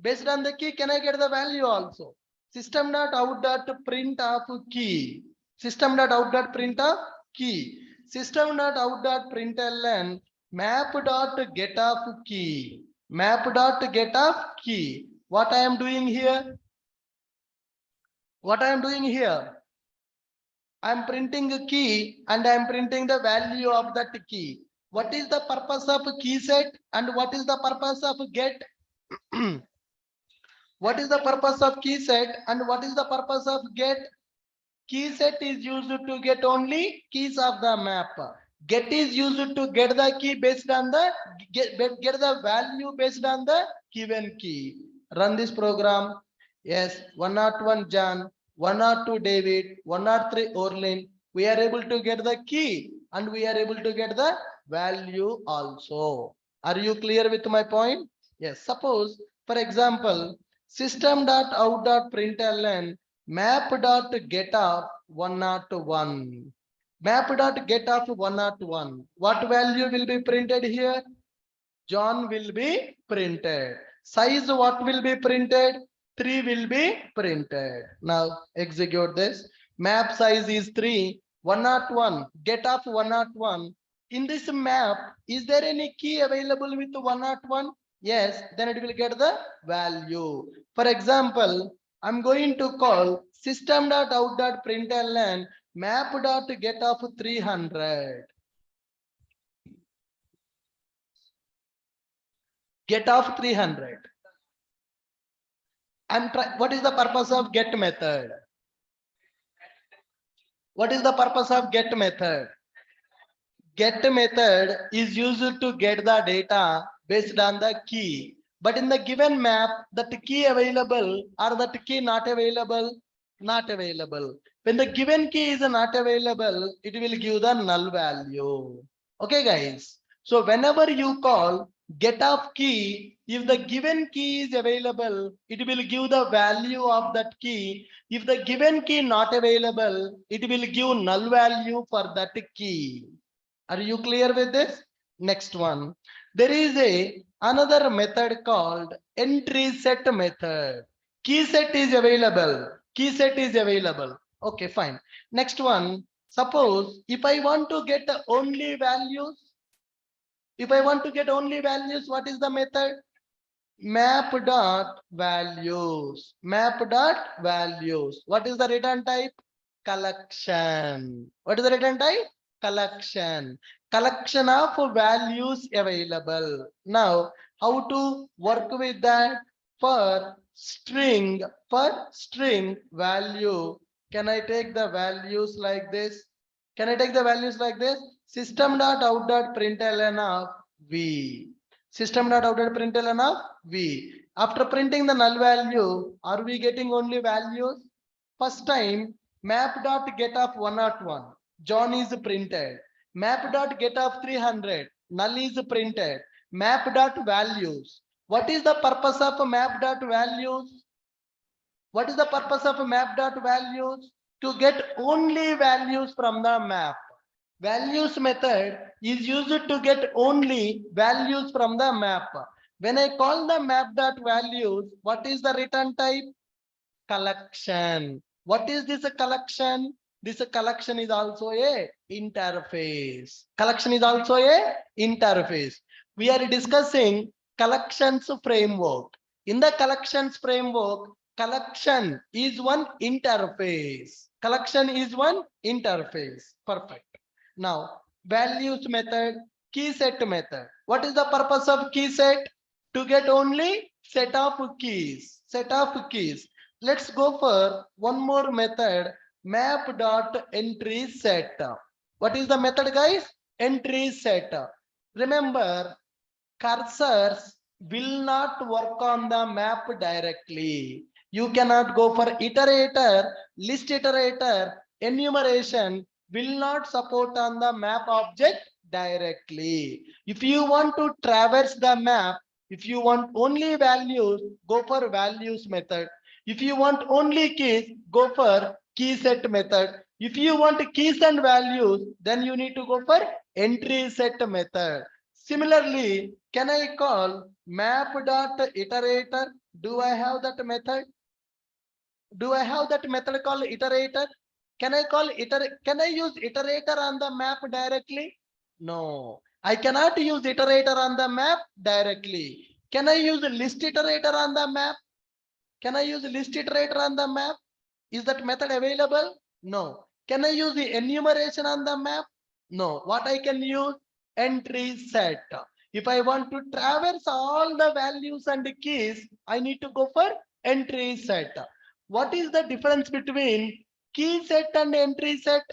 Based on the key, can I get the value also? System.out.print of key. System.out.print of key. System.out.println map.get of key. Map.get of key. What I am doing here? What I am doing here? I am printing a key and I am printing the value of that key. What is the purpose of key set and what is the purpose of get? What is the purpose of key set and what is the purpose of get? Key set is used to get only keys of the map. Get is used to get the key based on the get the value based on the given key. Run this program. Yes, 101 John, 102 David, 103 Orlin. We are able to get the key and we are able to get the value also. Are you clear with my point? Yes. Suppose, for example, system.out.println map.get of 101. Map.get of 101. What value will be printed here? John will be printed. Size what will be printed? 3 will be printed. Now execute this. Map size is 3. 101. Get of 101. In this map, is there any key available with 101? Yes, then it will get the value. For example, I'm going to call system.out.println map.get of 300. Get of 300. What is the purpose of get method? What is the purpose of get method? Get method is used to get the data based on the key. But in the given map, that key available or that key not available? Not available. When the given key is not available, it will give the null value. Okay, guys. So whenever you call get of key, if the given key is available, it will give the value of that key. If the given key not available, it will give null value for that key. Are you clear with this? Next one. There is another method called entry set method. Key set is available. Key set is available. Okay, fine. Next one. Suppose if I want to get only values, If I want to get only values, what is the method? Map dot values. Map dot values. What is the return type? Collection. What is the return type? Collection. Collection of values available. Now, how to work with that? For string value, can I take the values like this? Can I take the values like this? System dot out dot println of v. System dot out dot println of v. After printing the null value, are we getting only values? First time, map dot get of 101. John is printed. Map dot get of 300. Null is printed. Map dot values. What is the purpose of map dot values? What is the purpose of map dot values? To get only values from the map. Values method is used to get only values from the map. When I call the map dot values, what is the return type? Collection. What is this collection? This collection is also a interface. Collection is also a interface. We are discussing collections framework. In the collections framework, collection is one interface. Collection is one interface. Perfect. Now, values method, key set method. What is the purpose of key set? To get only set of keys. Set of keys. Let's go for one more method, map dot entry set. What is the method, guys? Entry set. Remember, cursors will not work on the map directly. You cannot go for iterator, list iterator, enumeration will not support on the map object directly. If you want to traverse the map, if you want only values, go for values method. If you want only keys, go for key set method. If you want keys and values, then you need to go for entry set method. Similarly, can I call map dot iterator? Do I have that method? Do I have that method called iterator? Can I call Can I use iterator on the map directly? No, I cannot use iterator on the map directly. Can I use list iterator on the map? Can I use list iterator on the map? Is that method available? No. Can I use the enumeration on the map? No. What I can use? Entry set. If I want to traverse all the values and keys, I need to go for entry set. What is the difference between key set and entry set?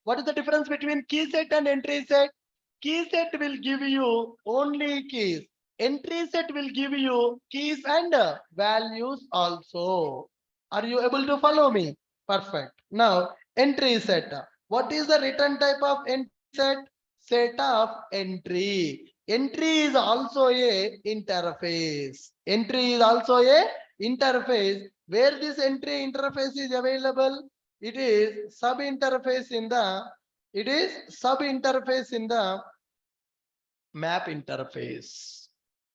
What is the difference between key set and entry set? Key set will give you only keys. Entry set will give you keys and values also. Are you able to follow me? Perfect. Now, entry set. What is the return type of entry set? Set of entry. Entry is also a interface. Entry is also a interface. Where this entry interface is available? It is sub interface in the map interface.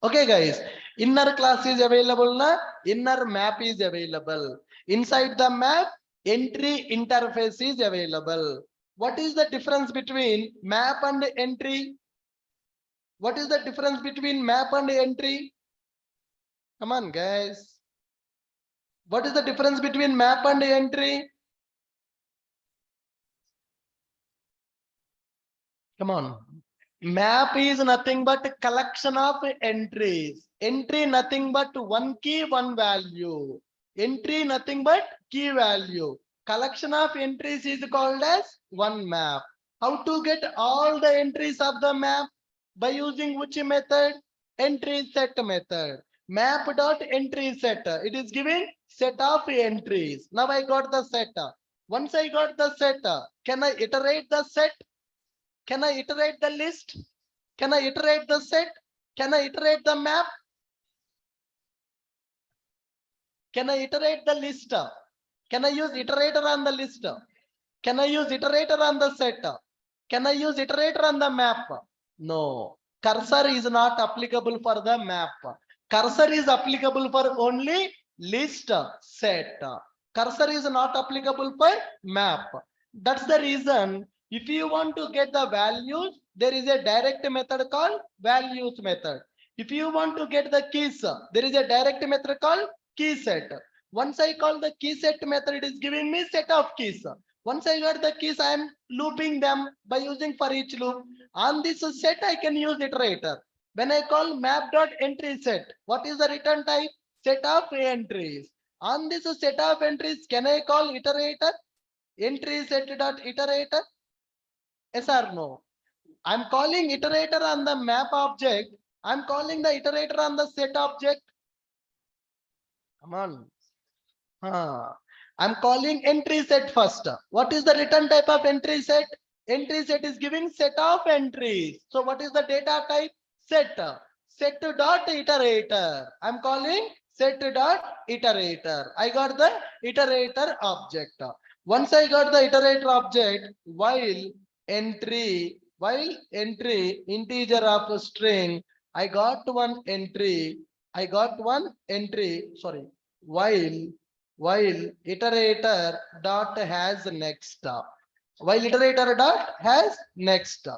Okay, guys, inner class is available na, inner map is available. Inside the map, entry interface is available. What is the difference between map and entry? What is the difference between map and entry? Come on, guys. What is the difference between map and entry? Come on. Map is nothing but a collection of entries. Entry nothing but one key, one value. Entry nothing but key value. Collection of entries is called as one map. How to get all the entries of the map? By using which method? Entry set method. Map dot entry set. It is giving set of entries. Now I got the set. Once I got the set, can I iterate the set? Can I iterate the list? Can I iterate the set? Can I iterate the map? Can I iterate the list? Can I use iterator on the list? Can I use iterator on the set? Can I use iterator on the map? No. Cursor is not applicable for the map. Cursor is applicable for only list set. Cursor is not applicable for map. That's the reason if you want to get the values, there is a direct method called values method. If you want to get the keys, there is a direct method called key set. Once I call the key set method, it is giving me set of keys. Once I got the keys, I am looping them by using for each loop. On this set, I can use iterator. When I call map.entry set, what is the return type? Set of entries. On this set of entries, can I call iterator? Entry set dot iterator? Yes or no? I'm calling iterator on the map object. I'm calling the iterator on the set object. Come on. I'm calling entry set first. What is the return type of entry set? Entry set is giving set of entries. So what is the data type? Set. Set dot iterator. I'm calling set dot iterator. I got the iterator object. Once I got the iterator object, while entry integer of a string, I got one entry. Sorry, while iterator dot has next. While iterator dot has next.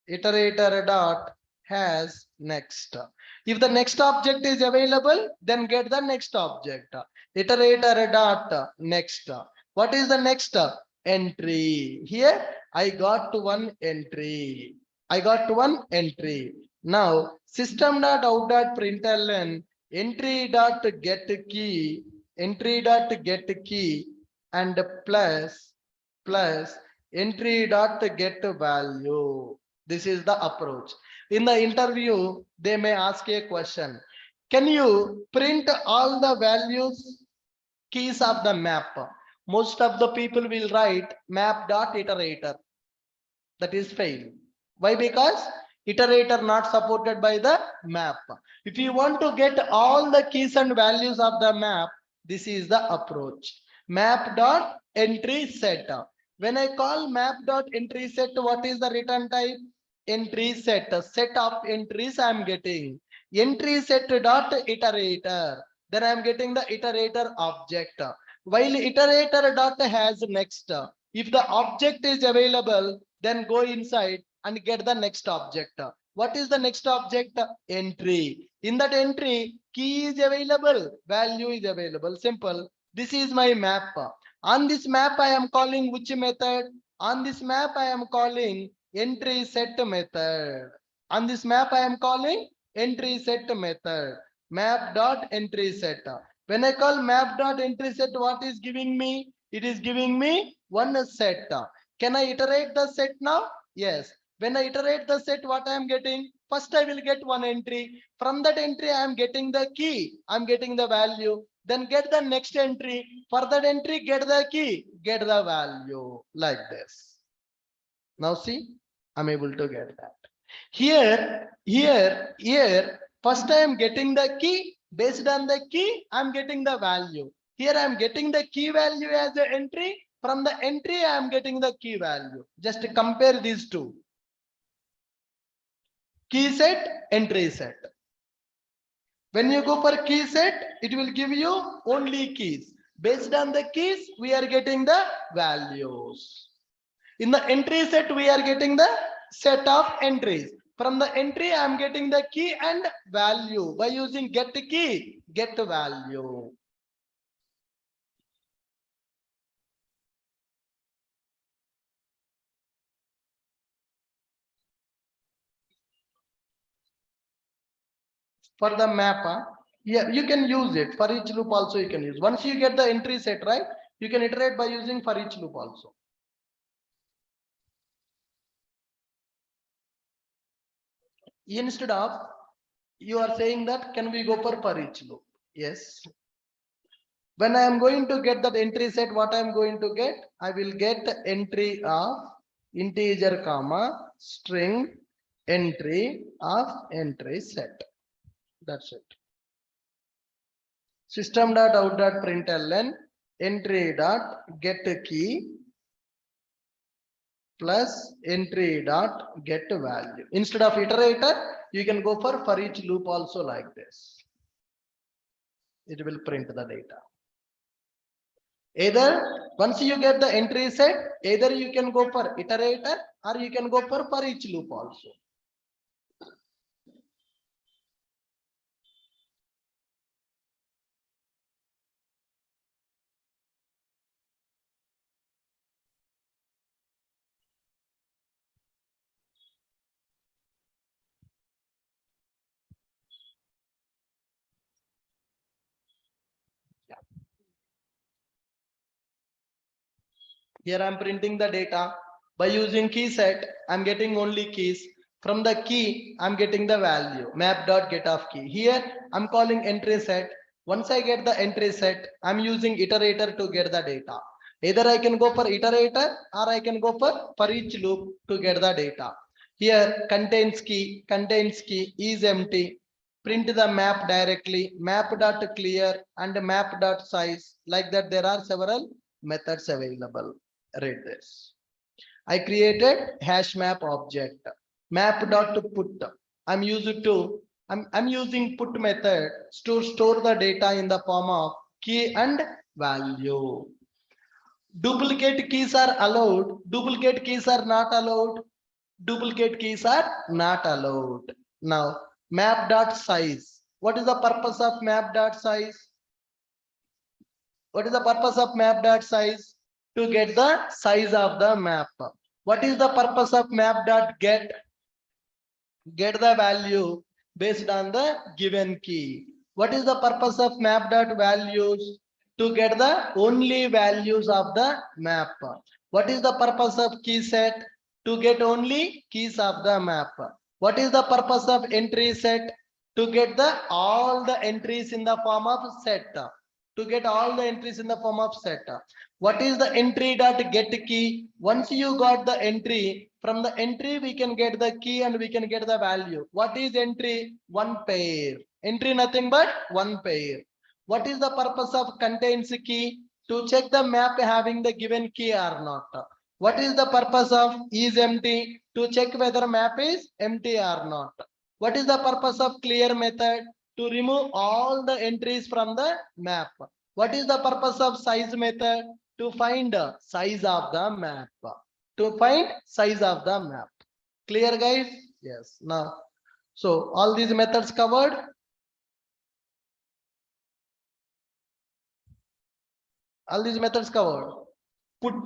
Iterator dot has next. If the next object is available, then get the next object. Iterator dot next. What is the next? Entry. Here I got one entry. Now system dot out dot println entry dot get key and plus entry dot get value. This is the approach. In the interview, they may ask a question. Can you print all the values keys of the map? Most of the people will write map dot iterator. That is fail. Why? Because iterator not supported by the map. If you want to get all the keys and values of the map, this is the approach. Map dot entry set. When I call map dot entry set, what is the return type? Entry set. Set of entries I am getting. Entry set dot iterator. Then I am getting the iterator object. While iterator dot has next. If the object is available, then go inside and get the next object. What is the next object? Entry. In that entry, key is available, value is available. Simple. This is my map. On this map, I am calling which method? On this map, I am calling entry set method. On this map, I am calling entry set method. Map dot entry set. When I call map dot entry set, what is giving me? It is giving me one set. Can I iterate the set now? Yes. When I iterate the set, what I am getting? First, I will get one entry. From that entry, I am getting the key. I am getting the value. Then get the next entry. For that entry, get the key, get the value, like this. Now see, I'm able to get that. Here, first I am getting the key. Based on the key, I'm getting the value. Here I am getting the key value as an entry. From the entry, I am getting the key value. Just compare these two. Key set, entry set. When you go for key set, it will give you only keys. Based on the keys, we are getting the values. In the entry set, we are getting the set of entries. From the entry, I am getting the key and value. By using get key, get value. For the map, yeah, you can use it. For each loop also you can use. Once you get the entry set right, you can iterate by using for each loop also. Instead of, you are saying that can we go for each loop? Yes. When I am going to get that entry set, what I am going to get? I will get entry of integer comma string entry of entry set. That's it. System.out.println entry dot get key plus entry dot get value. Instead of iterator, you can go for each loop also like this. It will print the data. Either once you get the entry set, either you can go for iterator or you can go for each loop also. Here I'm printing the data. By using key set, I'm getting only keys. From the key, I'm getting the value, map.get of key. Here, I'm calling entry set. Once I get the entry set, I'm using iterator to get the data. Either I can go for iterator or I can go for each loop to get the data. Here, contains key is empty. Print the map directly, map.clear and map.size. Like that, there are several methods available. Read this. I created hash map object map.put. I'm used to I'm using put method to store the data in the form of key and value. Duplicate keys are allowed. Duplicate keys are not allowed. Duplicate keys are not allowed. Now map.size. What is the purpose of map.size? What is the purpose of map.size? To get the size of the map. What is the purpose of map.get? Get the value based on the given key. What is the purpose of map.values? To get the only values of the map. What is the purpose of key set? To get only keys of the map. What is the purpose of entry set? To get the all the entries in the form of set. To get all the entries in the form of set. What is the entry dot get key? Once you got the entry, from the entry we can get the key and we can get the value. What is entry? One pair. Entry nothing but one pair. What is the purpose of contains key? To check the map having the given key or not. What is the purpose of is empty? To check whether map is empty or not. What is the purpose of clear method? To remove all the entries from the map. What is the purpose of size method? To find the size of the map. To find size of the map. Clear, guys? Yes. Now, so all these methods covered. All these methods covered. Put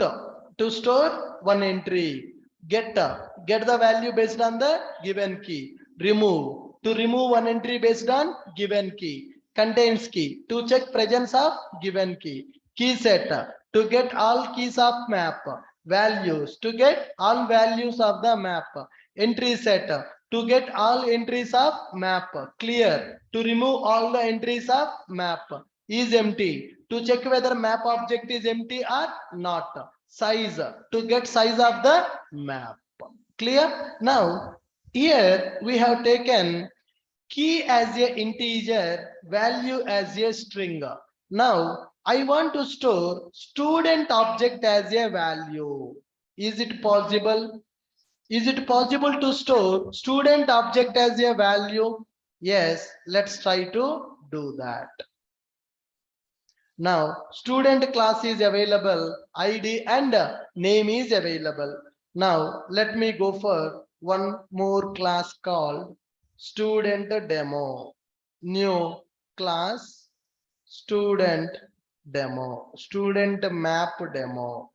to store one entry. Get the value based on the given key. Remove to remove one entry based on given key. Contains key to check presence of given key. Key set to get all keys of map. Values to get all values of the map. Entry set to get all entries of map. Clear to remove all the entries of map. Is empty to check whether map object is empty or not. Size to get size of the map. Clear? Now here we have taken key as a integer, value as a string. Now I want to store student object as a value. Is it possible? Is it possible to store student object as a value? Yes, let's try to do that. Now student class is available, ID and name is available. Now let me go for one more class called student demo. New class student demo, student map demo.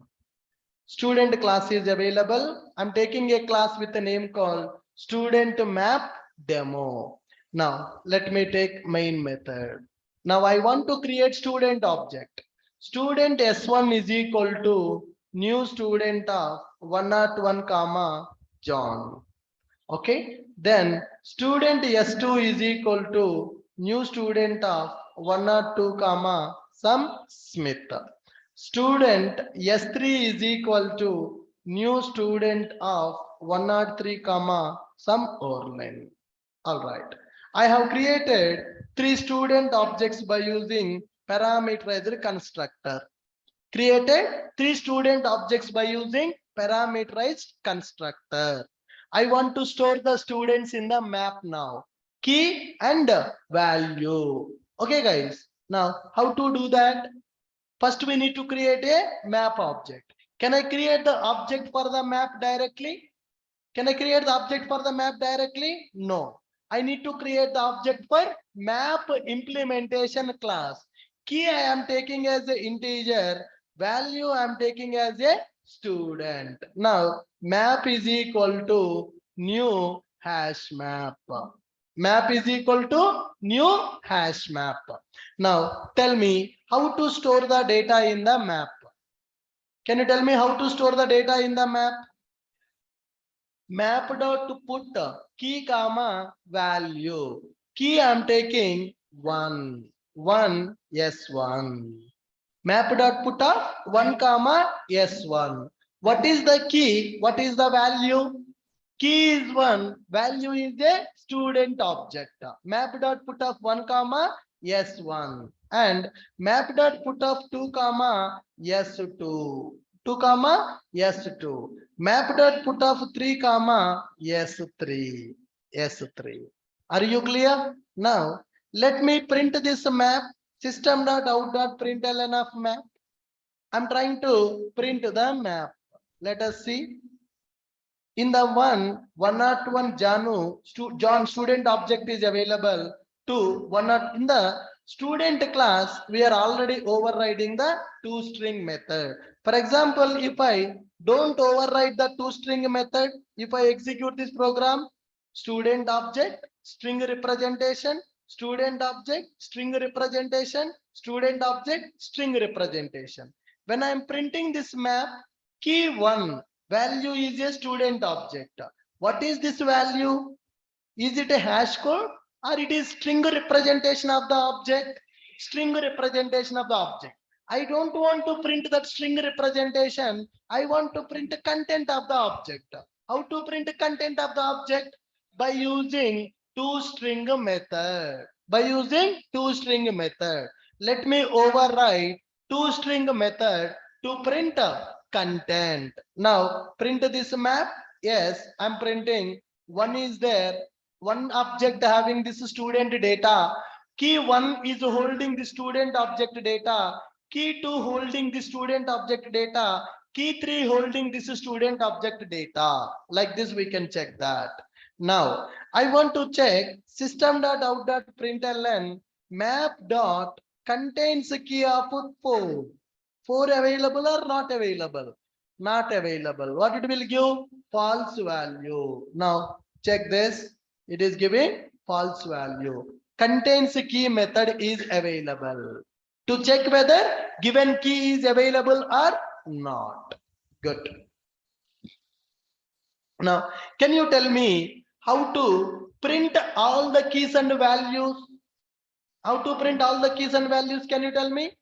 Student class is available. I'm taking a class with a name called student map demo. Now let me take main method. Now I want to create student object. Student S1 is equal to new student of 101 comma John. Okay, then student S2 is equal to new student of 102 comma some Smith. Student S3 is equal to new student of 103 comma some Orlin. All right. I have created three student objects by using parameterized constructor. Created three student objects by using parameterized constructor. I want to store the students in the map now. Key and value. Okay, guys. Now, how to do that? First, we need to create a map object. Can I create the object for the map directly? Can I create the object for the map directly? No. I need to create the object for map implementation class. Key I am taking as an integer, value I am taking as a student. Now, map is equal to new hash map. Map is equal to new hash map. Now, tell me how to store the data in the map. Can you tell me how to store the data in the map? Map dot put key comma value. Key I'm taking 1. 1 S1. Map dot put of 1 comma S1. What is the key? What is the value? Key is 1. Value is a student object. Map dot put of 1 comma S1. And map dot put of 2 comma S2. 2 comma S2. Map dot put of 3 comma S3. S3. Are you clear? Now let me print this map. System dot out dot println of map. I'm trying to print the map. Let us see. In the 101 John student object is available to 101 in the student class. We are already overriding the toString method. For example, if I don't override the toString method, if I execute this program, student object, string representation, student object, string representation, student object, string representation. When I am printing this map, key 1 value is a student object. What is this value? Is it a hash code or it is string representation of the object? String representation of the object. I don't want to print that string representation. I want to print the content of the object. How to print the content of the object? By using toString method. By using toString method. Let me override toString method to print content. Now print this map. Yes, I'm printing. One is there. One object having this student data. Key 1 is holding the student object data. Key 2 holding the student object data. Key 3 holding this student object data. Like this we can check that. Now I want to check system.out.println map dot contains a key of 4. 4 available or not available? Not available. What it will give? False value. Now check this. It is giving false value. Contains key method is available. To check whether given key is available or not. Good. Now, can you tell me how to print all the keys and values? How to print all the keys and values? Can you tell me?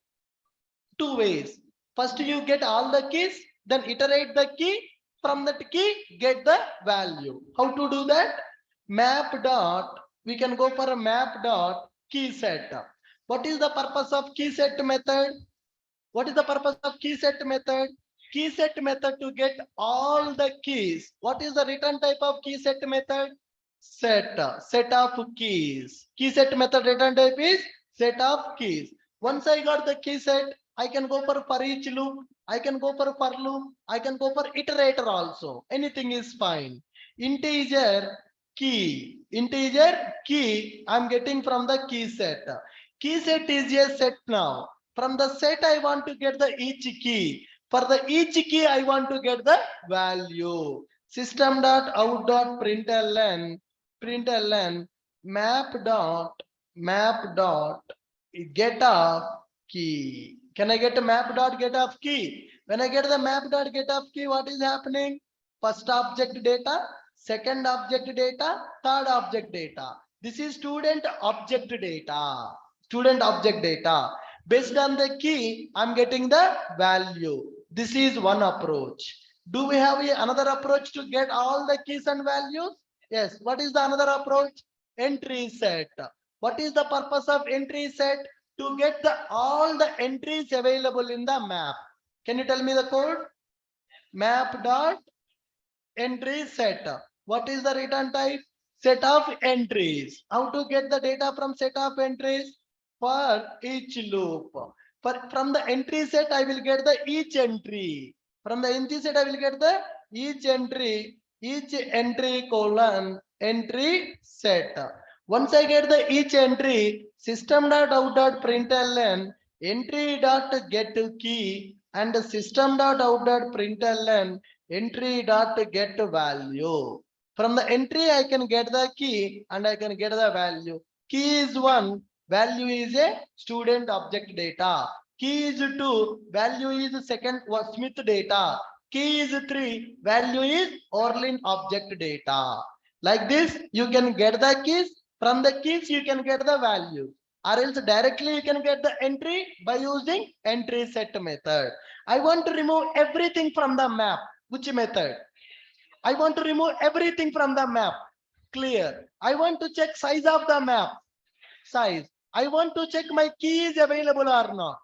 2 ways. First, you get all the keys, then iterate the key. From that key, get the value. How to do that? Map dot, we can go for a map dot key set. What is the purpose of key set method? What is the purpose of key set method? Key set method to get all the keys. What is the return type of key set method? Set of keys. Key set method return type is set of keys. Once I got the key set, I can go for each loop. I can go for loop. I can go for iterator also. Anything is fine. Integer key. Integer key I'm getting from the key set. Key set is a set now. From the set I want to get the each key. For the each key I want to get the value. System.out.println map dot get of key. Can I get a map dot get of key? When I get the map dot get of key, what is happening? First object data, second object data, third object data. This is student object data. Student object data. Based on the key, I'm getting the value. This is one approach. Do we have another approach to get all the keys and values? Yes. What is the another approach? Entry set. What is the purpose of entry set? To get all the entries available in the map. Can you tell me the code? Map dot entry set. What is the return type? Set of entries. How to get the data from set of entries? For each loop. From the entry set, I will get the each entry. From the entry set, I will get the each entry colon entry set. Once I get the each entry, system.out.println entry dot get key and system dot out dot println entry dot get value. From the entry, I can get the key and I can get the value. Key is 1, value is a student object data. Key is 2, value is second Smith data. Key is 3, value is Orlin object data. Like this, you can get the keys. From the keys, you can get the value. Or else directly you can get the entry by using entry set method. I want to remove everything from the map. Which method? I want to remove everything from the map. Clear. I want to check size of the map. Size. I want to check my key is available or not.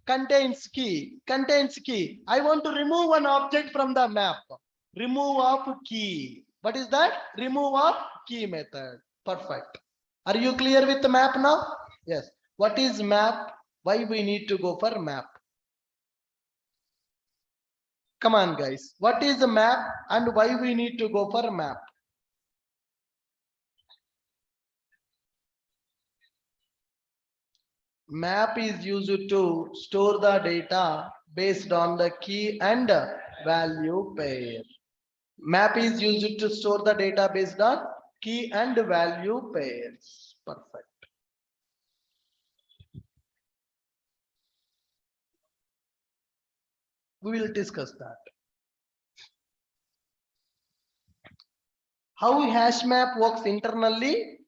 Contains key. Contains key. I want to remove one object from the map. Remove of key. What is that? Remove of key method. Perfect. Are you clear with the map now? Yes. What is map? Why we need to go for map? Come on, guys. What is the map and why we need to go for map? Map is used to store the data based on the key and value pair. Map is used to store the data based on key and value pairs. Perfect. We will discuss that. How hash map works internally?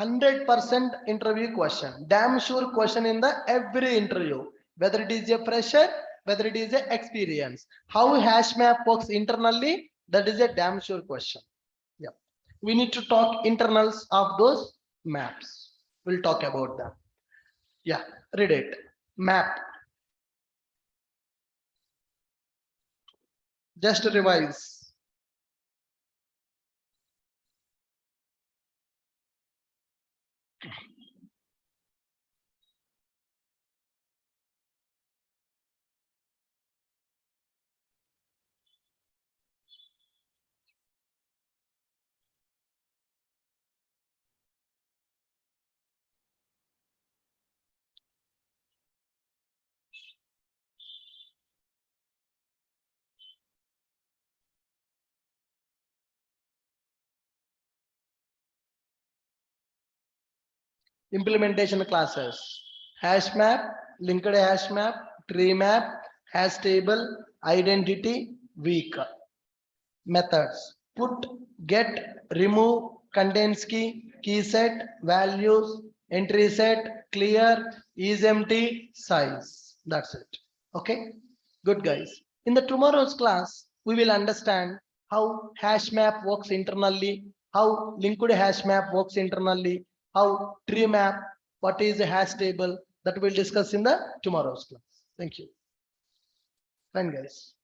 100% interview question. Damn sure question in the every interview. Whether it is a fresher, whether it is a experience. How hash map works internally? That is a damn sure question. Yeah. We need to talk internals of those maps. We'll talk about them. Yeah. Read it. Map. Just revise. Implementation classes. Hash map, linked hash map, tree map, hash table, identity, weak. Methods. Put, get, remove, contains key, key set, values, entry set, clear, is empty, size. That's it. Okay. Good, guys. In the tomorrow's class, we will understand how hash map works internally, how linked hash map works internally, how tree map, what is a hash table, that we'll discuss in the tomorrow's class. Thank you. Fine, guys.